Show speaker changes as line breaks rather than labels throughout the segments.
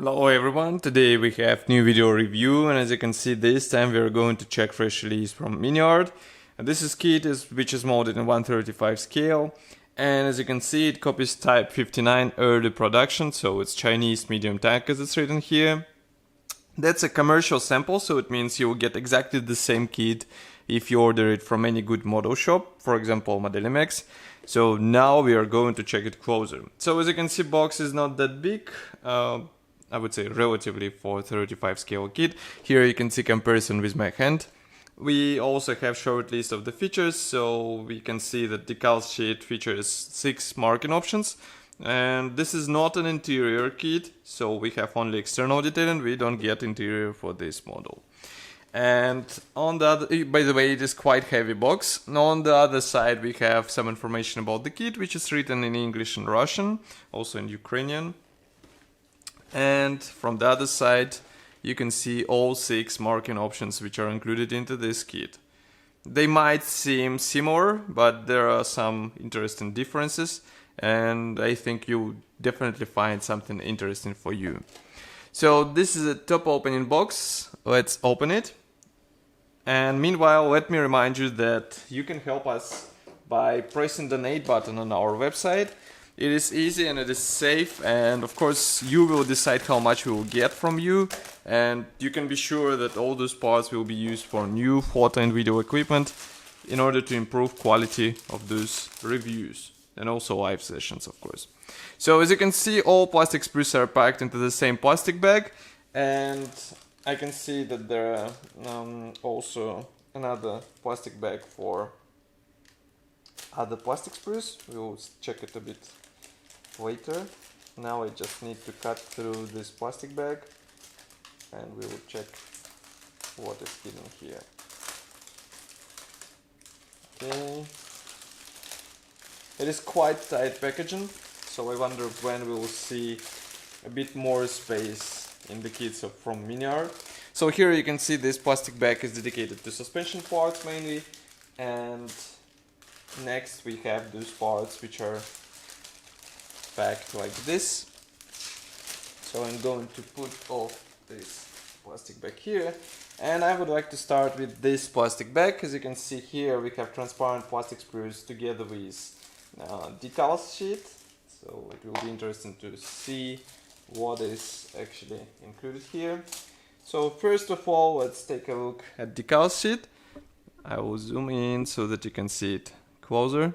Hello everyone, today we have new video review, and as you can see this time we are going to check fresh release from Miniart. And this is kit which is molded in 1/35 scale, and as you can see it copies type 59 early production, so it's Chinese medium tank as it's written here. That's a commercial sample, so it means you will get exactly the same kit if you order it from any good model shop, for example Modelimex. So now we are going to check it closer. So as you can see, box is not that big. I would say relatively for 35 scale kit. Here you can see comparison with my hand. We also have short list of the features, so we can see that Decal Sheet features 6 marking options. And this is not an interior kit, so we have only external detailing, we don't get interior for this model. And on the other, by the way, it is quite heavy box. On the other side we have some information about the kit, which is written in English and Russian, also in Ukrainian. And from the other side you can see all 6 marking options which are included into this kit. They might seem similar, but there are some interesting differences, and I think you'll definitely find something interesting for you. So this is a top opening box. Let's open it. And meanwhile, let me remind you that you can help us by pressing the donate button on our website. It is easy and it is safe, and of course you will decide how much we will get from you, and you can be sure that all those parts will be used for new photo and video equipment in order to improve quality of those reviews and also live sessions, of course. So as you can see, all plastic sprues are packed into the same plastic bag, and I can see that there are also another plastic bag for other plastic sprues. We will check it a bit later. Now I just need to cut through this plastic bag and we will check what is hidden here. Okay. It is quite tight packaging, so I wonder when we will see a bit more space in the kits from Miniart. So here you can see this plastic bag is dedicated to suspension parts mainly, and next we have those parts which are packed like this. So I'm going to put off this plastic bag here, and I would like to start with this plastic bag. As you can see here we have transparent plastic sprues together with Decal Sheet, so it will be interesting to see what is actually included here. So first of all, let's take a look at Decal Sheet. I will zoom in so that you can see it closer.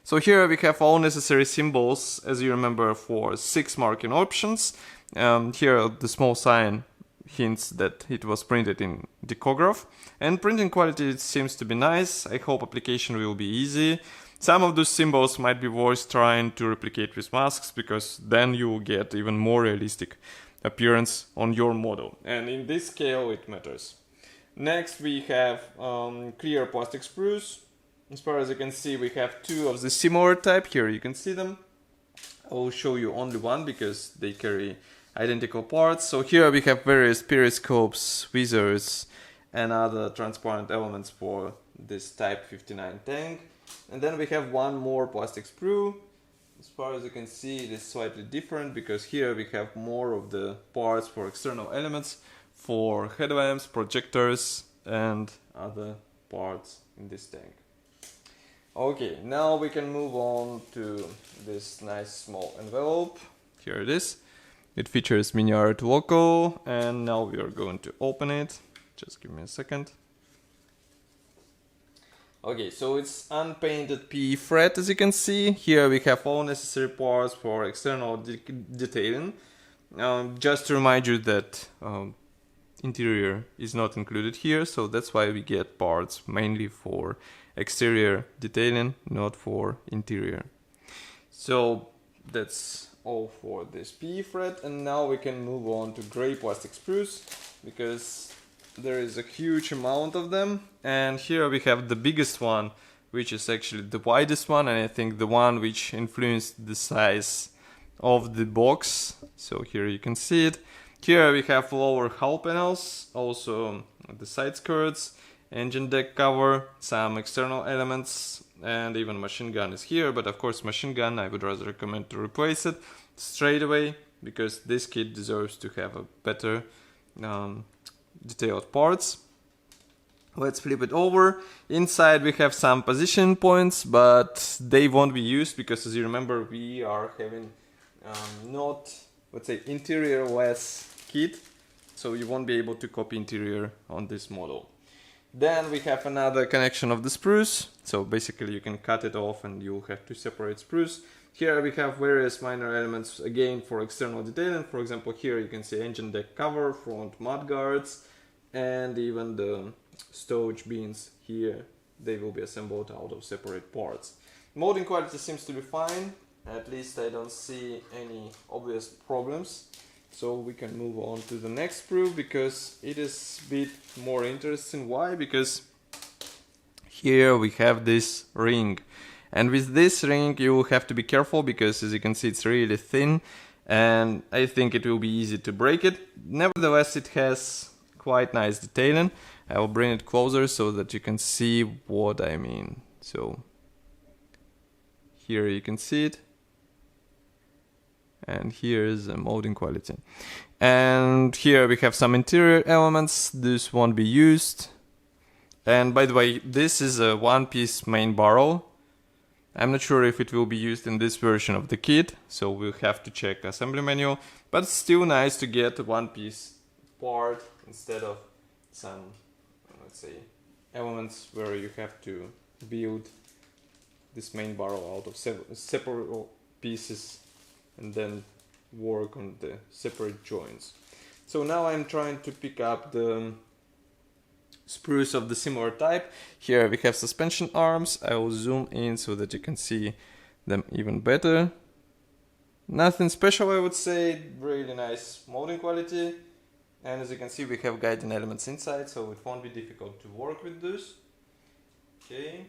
So here we have all necessary symbols, as you remember, for 6 marking options. Here the small sign hints that it was printed in Decograph, and printing quality seems to be nice. I hope application will be easy. Some of those symbols might be worth trying to replicate with masks, because then you will get even more realistic appearance on your model, and in this scale it matters. Next we have clear plastic sprues. As far as you can see, we have 2 of the similar type. Here you can see them. I will show you only one because they carry identical parts. So here we have various periscopes, tweezers, and other transparent elements for this type 59 tank. And then we have one more plastic sprue. As far as you can see, it is slightly different because here we have more of the parts for external elements, for headlamps, projectors, and other parts in this tank. Okay, now we can move on to this nice small envelope. Here it is. It features Miniart logo, and now we are going to open it. Just give me a second. Okay, so it's unpainted PE fret, as you can see. Here we have all necessary parts for external detailing. Just to remind you that interior is not included here, so that's why we get parts mainly for exterior detailing, not for interior. So that's all for this PE fret, and now we can move on to gray plastic sprues, because there is a huge amount of them. And here we have the biggest one, which is actually the widest one, and I think the one which influenced the size of the box. So here you can see it. Here we have lower hull panels, also the side skirts, engine deck cover, some external elements, and even machine gun is here. But of course machine gun I would rather recommend to replace it straight away because this kit deserves to have a better detailed parts. Let's flip it over. Inside we have some position points, but they won't be used because, as you remember, we are having not, let's say, interior-less kit, so you won't be able to copy interior on this model. Then we have another connection of the spruce, so basically you can cut it off and you'll have to separate spruce. Here we have various minor elements, again, for external detailing. For example, here you can see engine deck cover, front mud guards, and even the stowage bins here. They will be assembled out of separate parts. Molding quality seems to be fine. At least I don't see any obvious problems. So we can move on to the next sprue because it is a bit more interesting. Why? Because here we have this ring. And with this ring you will have to be careful because, as you can see, it's really thin. And I think it will be easy to break it. Nevertheless, it has quite nice detailing. I will bring it closer so that you can see what I mean. So here you can see it. And here is the molding quality. And here we have some interior elements. This won't be used. And by the way, this is a one-piece main barrel. I'm not sure if it will be used in this version of the kit, so we'll have to check assembly manual. But it's still nice to get a one-piece part instead of some, let's say, elements where you have to build this main barrel out of separate pieces and then work on the separate joints. So now I'm trying to pick up the spruce of the similar type. Here we have suspension arms. I will zoom in so that you can see them even better. Nothing special, I would say. Really nice molding quality. And as you can see, we have guiding elements inside, so it won't be difficult to work with this. Okay.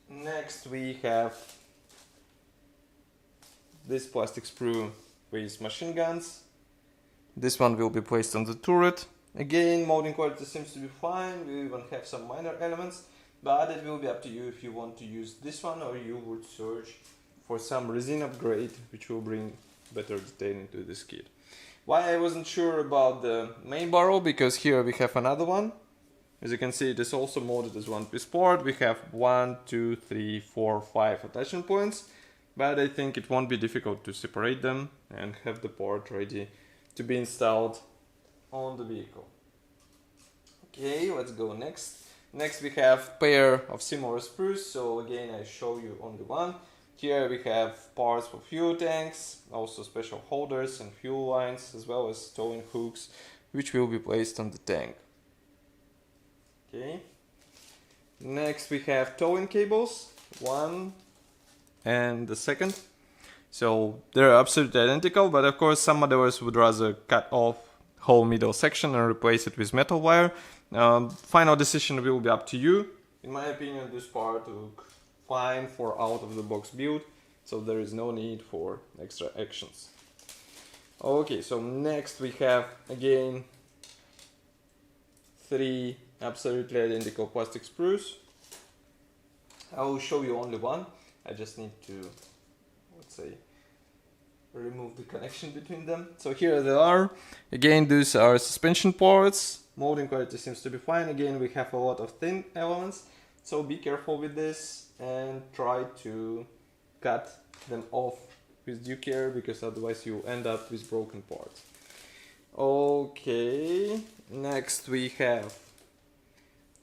Next we have this plastic sprue with machine guns. This one will be placed on the turret. Again, molding quality seems to be fine. We even have some minor elements, but it will be up to you if you want to use this one or you would search for some resin upgrade which will bring better detailing to this kit. Why I wasn't sure about the main barrel, because here we have another one. As you can see, it is also molded as one-piece part. We have 1, 2, 3, 4, 5 attachment points, but I think it won't be difficult to separate them and have the part ready to be installed on the vehicle. Okay, let's go next. Next we have pair of similar sprues, so again I show you only one. Here we have parts for fuel tanks, also special holders and fuel lines, as well as towing hooks, which will be placed on the tank. Okay. Next we have towing cables, one and the second. So they're absolutely identical, but of course some modelers would rather cut off whole middle section and replace it with metal wire. Final decision will be up to you. In my opinion, this part looks fine for out-of-the-box build, so there is no need for extra actions. Okay, so next we have again 3 absolutely identical plastic sprues. I will show you only one. I just need to, let's say, remove the connection between them. So here they are. Again, these are suspension parts. Molding quality seems to be fine. Again, we have a lot of thin elements, so be careful with this and try to cut them off with due care, because otherwise you end up with broken parts. Okay, next we have,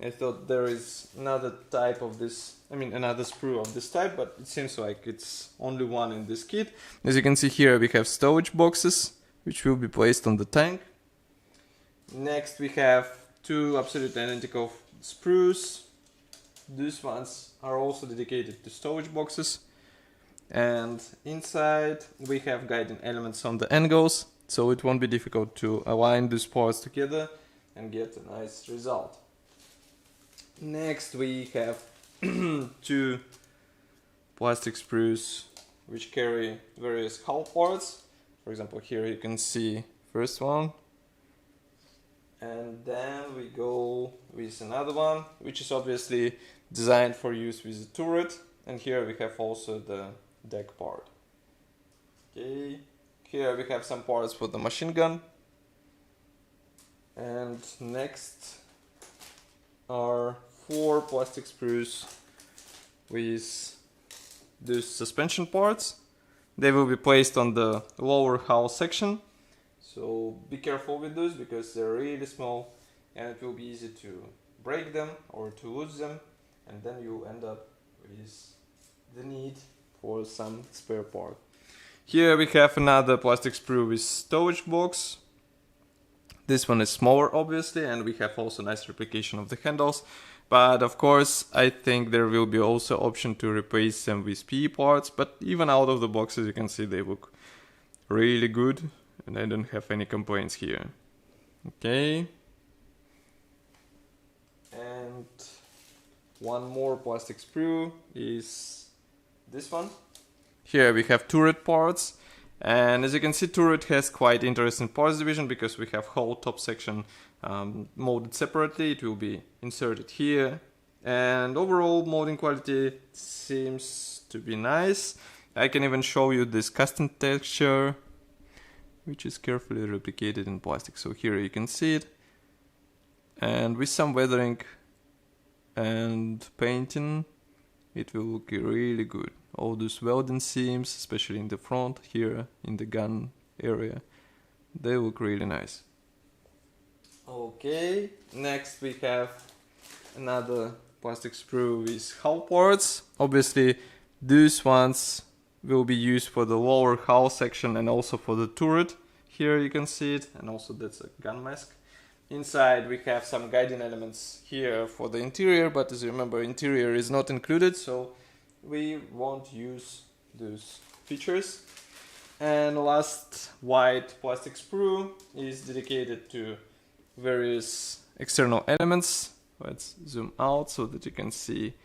I thought there is another type of this, another sprue of this type, but it seems like it's only one in this kit. As you can see here, we have stowage boxes, which will be placed on the tank. Next we have 2 absolutely identical sprues. These ones are also dedicated to stowage boxes. And inside we have guiding elements on the angles, so it won't be difficult to align these parts together and get a nice result. Next we have 2 plastic sprues which carry various hull parts. For example, here you can see first one. And then we go with another one, which is obviously designed for use with the turret. And here we have also the deck part. Okay, Here we have some parts for the machine gun. And next are 4 plastic sprues with these suspension parts. They will be placed on the lower hull section. So be careful with those because they're really small and it will be easy to break them or to lose them, and then you end up with the need for some spare part. Here we have another plastic sprue with stowage box. This one is smaller obviously, and we have also nice replication of the handles, but of course I think there will be also option to replace them with PE parts, but even out of the boxes you can see they look really good and I don't have any complaints here. Okay. And one more plastic sprue is this one. Here we have turret parts, and as you can see turret has quite interesting parts division because we have whole top section molded separately. It will be inserted here, and overall molding quality seems to be nice. I can even show you this custom texture, which is carefully replicated in plastic. So here you can see it, and with some weathering and painting it will look really good. All those welding seams, especially in the front here in the gun area, they look really nice. Okay, next we have another plastic sprue with hull parts. Obviously these ones will be used for the lower hull section and also for the turret. Here you can see it, and also that's a gun mask. Inside we have some guiding elements here for the interior, but as you remember interior is not included, so we won't use those features. And last white plastic sprue is dedicated to various external elements. Let's zoom out so that you can see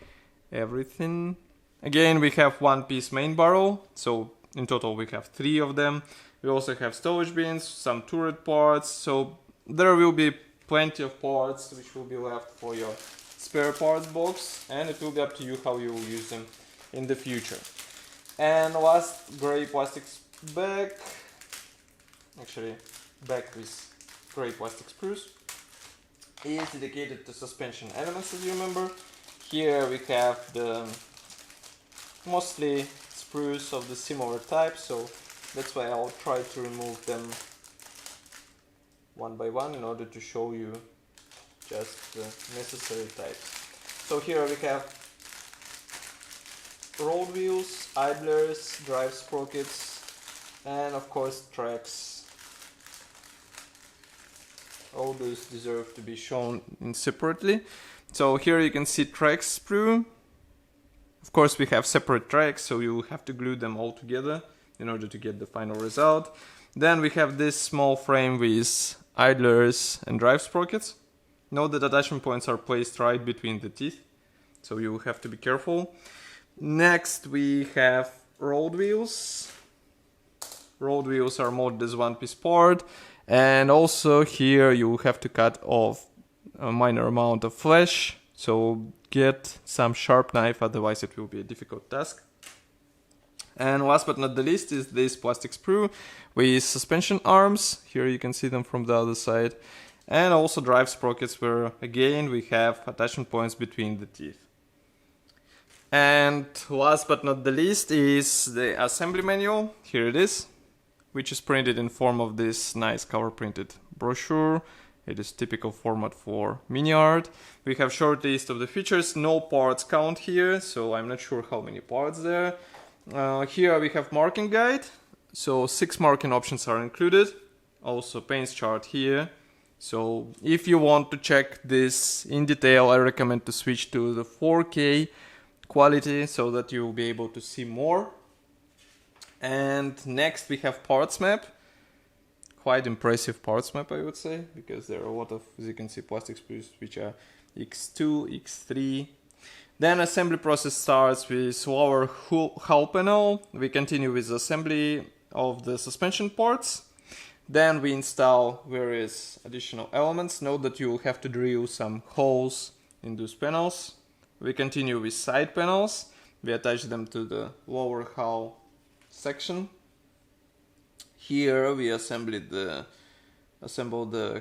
everything. Again, we have one piece main barrel, so in total we have 3 of them. We also have storage bins, some turret parts, so there will be plenty of parts which will be left for your spare parts box, and it will be up to you how you will use them in the future. And last gray plastic bag, actually bag with gray plastic sprues, is dedicated to suspension elements, as you remember. Here we have the mostly sprues of the similar type, so that's why I'll try to remove them one by one in order to show you just the necessary types. So here we have road wheels, idlers, drive sprockets, and of course tracks. All those deserve to be shown in separately. So here you can see tracks sprue. Of course we have separate tracks, so you have to glue them all together in order to get the final result. Then we have this small frame with idlers and drive sprockets. Note that attachment points are placed right between the teeth, so you have to be careful. Next we have road wheels. Road wheels are molded as one piece part, and also here you have to cut off a minor amount of flesh, so get some sharp knife, otherwise it will be a difficult task. And last but not the least is this plastic sprue with suspension arms. Here you can see them from the other side. And also drive sprockets, where again we have attachment points between the teeth. And last but not the least is the assembly manual. Here it is, which is printed in form of this nice cover printed brochure. It is typical format for Miniart. We have short list of the features, no parts count here, so I'm not sure how many parts there. Here we have marking guide, so 6 marking options are included. Also paints chart here. So if you want to check this in detail, I recommend to switch to the 4K quality so that you will be able to see more. And next we have parts map. Quite impressive parts map, I would say, because there are a lot of, as you can see, plastic sprues which are X2, X3. Then assembly process starts with lower hull panel. We continue with assembly of the suspension parts. Then we install various additional elements. Note that you will have to drill some holes in those panels. We continue with side panels. We attach them to the lower hull section. Here we assembled the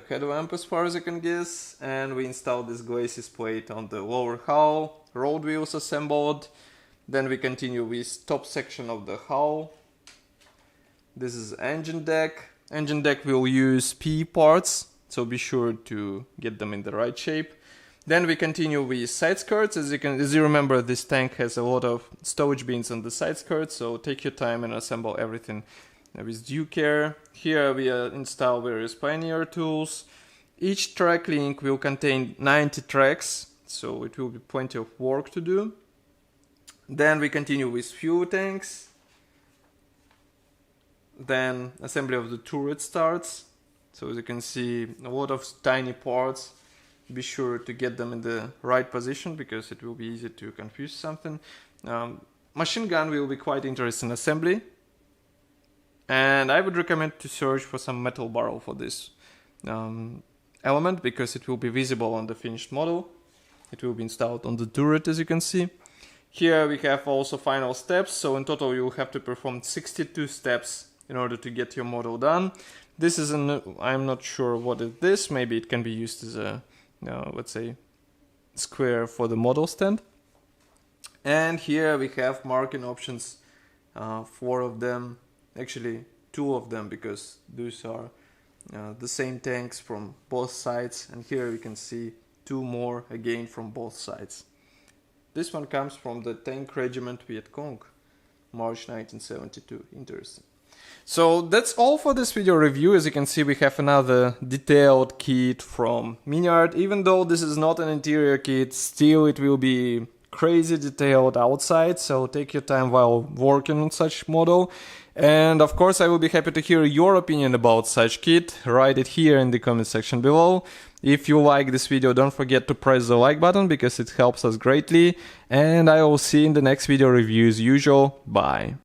headlamp as far as I can guess, and we installed this glacis plate on the lower hull, road wheels assembled. Then we continue with top section of the hull. This is engine deck. Engine deck will use PE parts, so be sure to get them in the right shape. Then we continue with side skirts. As you remember, this tank has a lot of stowage bins on the side skirts, so take your time and assemble everything with due care. Here we install various Miniart tools. Each track link will contain 90 tracks, so it will be plenty of work to do. Then we continue with fuel tanks. Then assembly of the turret starts. So as you can see, a lot of tiny parts. Be sure to get them in the right position because it will be easy to confuse something. Machine gun will be quite interesting assembly. And I would recommend to search for some metal barrel for this element because it will be visible on the finished model. It will be installed on the turret, as you can see. Here we have also final steps, so in total you will have to perform 62 steps in order to get your model done. This is I'm not sure what it is, maybe it can be used as a, let's say, square for the model stand. And here we have marking options, 4 of them. Actually 2 of them, because these are the same tanks from both sides, and here we can see 2 more again from both sides. This one comes from the Tank Regiment Viet Cong, March 1972. Interesting. So that's all for this video review. As you can see, we have another detailed kit from Miniart. Even though this is not an interior kit, still it will be crazy detailed outside, so take your time while working on such model. And of course I will be happy to hear your opinion about such kit. Write it here in the comment section below. If you like this video, don't forget to press the like button because it helps us greatly. And I will see you in the next video review as usual. Bye.